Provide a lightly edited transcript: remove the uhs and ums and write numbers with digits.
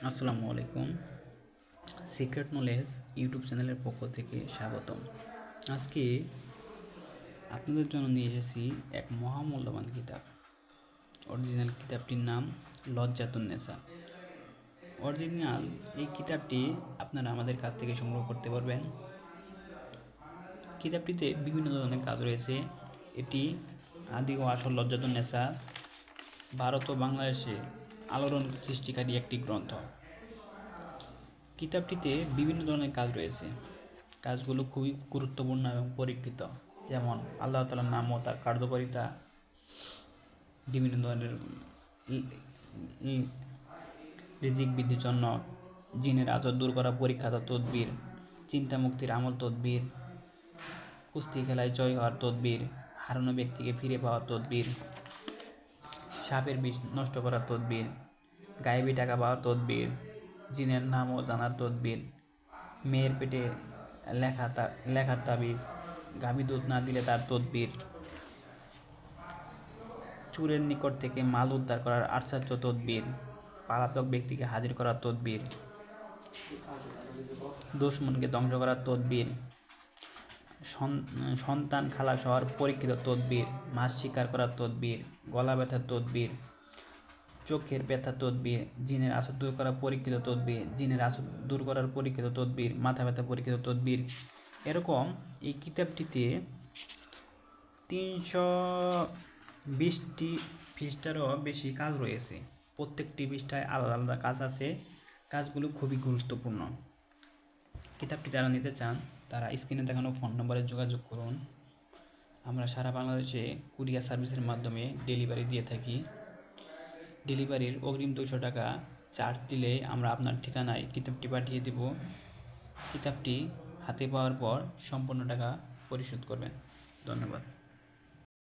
আসসালামু আলাইকুম। Secret knowledge YouTube চ্যানেলের পক্ষ থেকে স্বাগতম। আজকে আপনাদের জন্য নিয়ে এসেছি এক মহামূল্যবান কিতাব। অরিজিনাল কিতাবটির নাম লজ্জাতুন্নেসা। অরিজিনাল এই কিতাবটি আপনারা আমাদের কাছ থেকে সংগ্রহ করতে পারবেন। কিতাবটিতে বিভিন্ন ধরনের কাজ রয়েছে। এটি আদি ও আসল লজ্জাতুন্নেসা ভারত ও বাংলাদেশে আলোড়ন সৃষ্টিকারী একটি গ্রন্থ। কিতাবটিতে বিভিন্ন ধরনের কাজ রয়েছে। কাজগুলো খুবই গুরুত্বপূর্ণ এবং পরীক্ষিত, যেমন আল্লাহ তাআলার নাম ও তার কার্যকারিতা, বিভিন্ন ধরনের রিজিক বৃদ্ধির জন্য জিনের আজর দূর করা পরীক্ষা তদবির, চিন্তা মুক্তির আমল তদবির, কুস্তি খেলায় জয় হওয়ার তদবির, হারানো ব্যক্তিকে ফিরে পাওয়ার তদবির, সাপের বিষ নষ্ট করার তদবির, গায়েবী টাকা পাওয়ার তদবির, জিনের নাম ও জানার তদবির, মেয়ের পেটে লেখার তাবিজ, গাভী দুধ না দিলে তার তদবির, চোরের নিকট থেকে মাল উদ্ধার করার আশ্চর্য তদবির, পলাতক ব্যক্তিকে হাজির করার তদবির, দুশমনকে ধ্বংস করার তদবির, সন্তান খালাস হওয়ার পরীক্ষিত তদবির, মাছ শিকার করার তদবির, গলা ব্যথার তদবির, চোখের ব্যথা তদবির, জিনের আসর দূর করার পরীক্ষিত তদবির, জিনের আসর দূর করার পরীক্ষিত তদবির, মাথা ব্যথা পরীক্ষিত তদবির। এরকম এই কিতাবটিতে 320টি পৃষ্ঠারও বেশি কাজ রয়েছে। প্রত্যেকটি পৃষ্ঠায় আলাদা আলাদা কাজ আছে। কাজগুলো খুবই গুরুত্বপূর্ণ। কিতাবটি যারা নিতে চান তারা স্ক্রিনে দেখানো ফোন নম্বরে যোগাযোগ করুন। আমরা সারা বাংলাদেশে কুরিয়ার সার্ভিসের মাধ্যমে ডেলিভারি দিয়ে থাকি। ডেলিভারির অগ্রিম 200 টাকা চার্জ দিলে আমরা আপনার ঠিকানায় কিতাবটি পাঠিয়ে দেব। কিতাবটি হাতে পাওয়ার পর সম্পূর্ণ টাকা পরিশোধ করবেন। ধন্যবাদ।